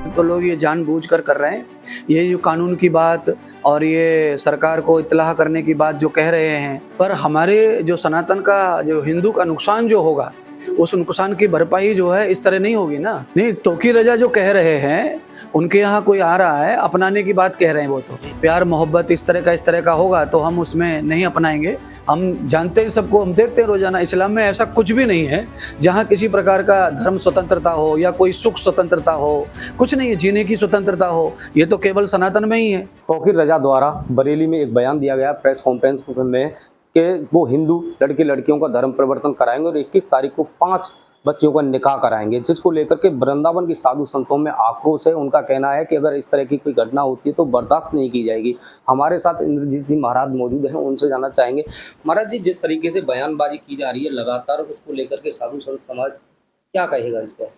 तो लोग ये जानबूझकर कर रहे हैं। ये जो कानून की बात और ये सरकार को इत्तला करने की बात जो कह रहे हैं, पर हमारे जो सनातन का, जो हिंदू का नुकसान जो होगा, उस नुकसान की भरपाई जो है इस तरह नहीं होगी ना। नहीं, तोकी रजा जो कह रहे हैं, उनके यहाँ कोई आ रहा है, अपनाने की बात कह रहे हैं। वो तो प्यार मोहब्बत इस तरह का होगा तो हम उसमें नहीं अपनाएंगे। हम जानते हैं सबको, हम देखते हैं रोजाना, इस्लाम में ऐसा कुछ भी नहीं है जहाँ किसी प्रकार का धर्म स्वतंत्रता हो या कोई सुख स्वतंत्रता हो, कुछ नहीं है, जीने की स्वतंत्रता हो। ये तो केवल सनातन में ही है। तौकीर रजा द्वारा बरेली में एक बयान दिया गया प्रेस कॉन्फ्रेंस में कि वो हिंदू लड़के लड़कियों का धर्म परिवर्तन कराएंगे और 21 तारीख को 5 बच्चों का निकाह कराएंगे, जिसको लेकर के वृंदावन के साधु संतों में आक्रोश है। उनका कहना है कि अगर इस तरह की कोई घटना होती है तो बर्दाश्त नहीं की जाएगी। हमारे साथ इंद्रजीत जी महाराज मौजूद हैं, उनसे जानना चाहेंगे। महाराज जी, जिस तरीके से बयानबाजी की जा रही है लगातार, उसको लेकर के साधु संत समाज क्या कहेगा इस पर?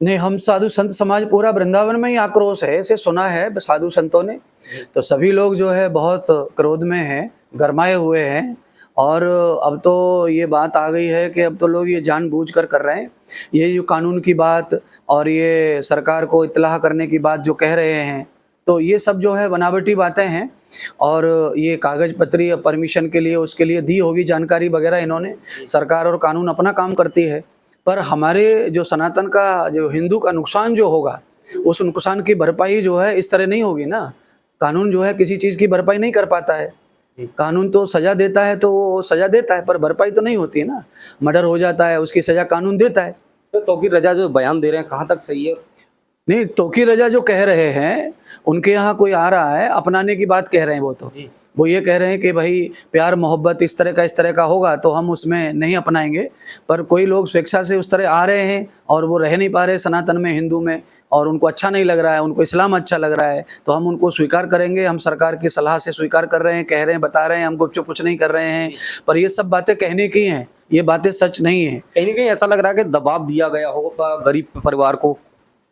नहीं, हम साधु संत समाज पूरा वृंदावन में ही आक्रोश है, ऐसे सुना है साधु संतों ने, तो सभी लोग जो है बहुत क्रोध में हैं, गरमाए हुए हैं। और अब तो ये बात आ गई है कि अब तो लोग ये जानबूझकर कर रहे हैं। ये जो कानून की बात और ये सरकार को इत्तला करने की बात जो कह रहे हैं, तो ये सब जो है बनावटी बातें हैं। और ये कागज पत्री परमिशन के लिए, उसके लिए दी होगी जानकारी वगैरह इन्होंने। सरकार और कानून अपना काम करती है, पर हमारे जो सनातन का, जो हिंदू का नुकसान जो होगा, उस नुकसान की भरपाई जो है इस तरह नहीं होगी ना। कानून जो है किसी चीज़ की भरपाई नहीं कर पाता है। कानून तो सजा देता है तो वो सजा देता है, पर भरपाई तो नहीं होती है ना। मर्डर हो जाता है, उसकी सजा कानून देता है। तो तौकीर रजा जो बयान दे रहे हैं, कहाँ तक सही है? नहीं, तोकी रजा जो कह रहे हैं, उनके यहाँ कोई आ रहा है, अपनाने की बात कह रहे हैं। वो तो वो ये कह रहे हैं कि भाई प्यार मोहब्बत इस तरह का होगा तो हम उसमें नहीं अपनाएंगे। पर कोई लोग स्वेच्छा से उस तरह आ रहे हैं और वो रह नहीं पा रहे सनातन में, हिंदू में, और उनको अच्छा नहीं लग रहा है, उनको इस्लाम अच्छा लग रहा है, तो हम उनको स्वीकार करेंगे। हम सरकार की सलाह से स्वीकार कर रहे हैं, कह रहे हैं, बता रहे हैं, हम गुपचुप कुछ नहीं कर रहे हैं। पर ये सब बातें कहने की हैं, ये बातें सच नहीं है। कहीं ना कहीं ऐसा लग रहा है कि दबाव दिया गया होगा गरीब परिवार को।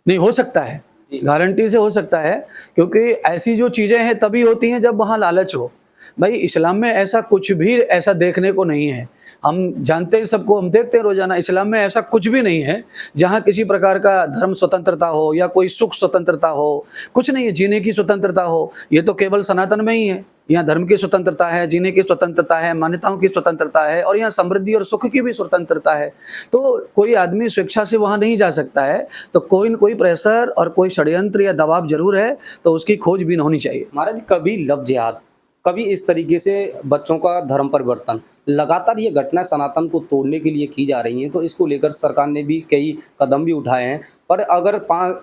नहीं, हो सकता है, गारंटी से हो सकता है, क्योंकि ऐसी जो चीज़ें हैं तभी होती हैं जब वहाँ लालच हो। भाई, इस्लाम में ऐसा कुछ भी ऐसा देखने को नहीं है। हम जानते हैं सबको, हम देखते हैं रोजाना, इस्लाम में ऐसा कुछ भी नहीं है जहाँ किसी प्रकार का धर्म स्वतंत्रता हो या कोई सुख स्वतंत्रता हो, कुछ नहीं है, जीने की स्वतंत्रता हो। ये तो केवल सनातन में ही है। यहाँ धर्म की स्वतंत्रता है, जीने की स्वतंत्रता है, मान्यताओं की स्वतंत्रता है, और यहाँ समृद्धि और सुख की भी स्वतंत्रता है। तो कोई आदमी स्वेच्छा से वहाँ नहीं जा सकता है, तो कोई न कोई प्रेशर और कोई षड्यंत्र या दबाव जरूर है, तो उसकी खोजबीन होनी चाहिए। महाराज, कभी लव जिहाद, कभी इस तरीके से बच्चों का धर्म परिवर्तन, लगातार ये घटना सनातन को तोड़ने के लिए की जा रही हैं, तो इसको लेकर सरकार ने भी कई कदम भी उठाए हैं। पर अगर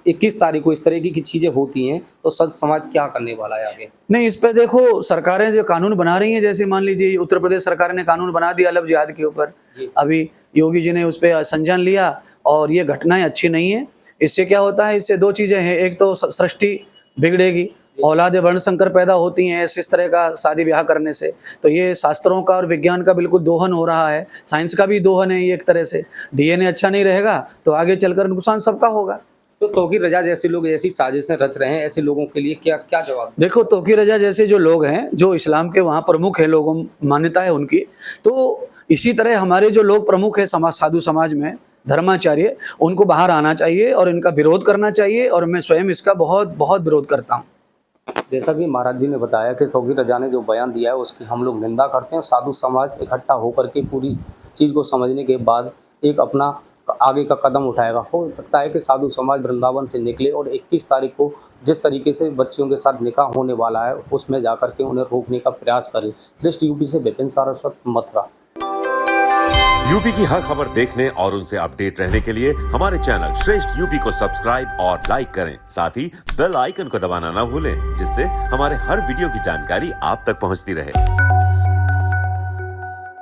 21 तारीख को इस तरह की चीज़ें होती हैं तो सच समाज क्या करने वाला है आगे? नहीं, इस पे देखो, सरकारें जो कानून बना रही हैं, जैसे मान लीजिए उत्तर प्रदेश सरकार ने कानून बना दिया लव जिहाद के ऊपर। अभी योगी जी ने उस पर संज्ञान लिया, और ये घटनाएं अच्छी नहीं है। इससे क्या होता है, इससे दो चीज़ें हैं। एक तो सृष्टि बिगड़ेगी, औलाद वर्ण संकर पैदा होती हैं इस तरह का शादी ब्याह करने से। तो ये शास्त्रों का और विज्ञान का बिल्कुल दोहन हो रहा है, साइंस का भी दोहन है ये एक तरह से। डीएनए अच्छा नहीं रहेगा तो आगे चलकर नुकसान सबका होगा। तो तौकीर रजा जैसे लोग ऐसी साजिशें रच रहे हैं, ऐसे लोगों के लिए क्या क्या जवाब? देखो, तोकी रजा जैसे जो लोग हैं, जो इस्लाम के वहाँ प्रमुख है, लोगों मान्यता है उनकी, तो इसी तरह हमारे जो लोग प्रमुख है समाज, साधु समाज में धर्माचार्य, उनको बाहर आना चाहिए और इनका विरोध करना चाहिए। और मैं स्वयं इसका बहुत बहुत विरोध करता हूँ। जैसा कि महाराज जी ने बताया कि तौकीर रजा ने जो बयान दिया है उसकी हम लोग निंदा करते हैं। साधु समाज इकट्ठा होकर के पूरी चीज़ को समझने के बाद एक अपना आगे का कदम उठाएगा। हो सकता है कि साधु समाज वृंदावन से निकले और 21 तारीख को जिस तरीके से बच्चियों के साथ निकाह होने वाला है उसमें जाकर के उन्हें रोकने का प्रयास करें। श्रेष्ठ यूपी से विपिन सारस्वत, मथुरा। यूपी की हर खबर देखने और उनसे अपडेट रहने के लिए हमारे चैनल श्रेष्ठ यूपी को सब्सक्राइब और लाइक करें। साथ ही बेल आइकन को दबाना ना भूलें, जिससे हमारे हर वीडियो की जानकारी आप तक पहुंचती रहे।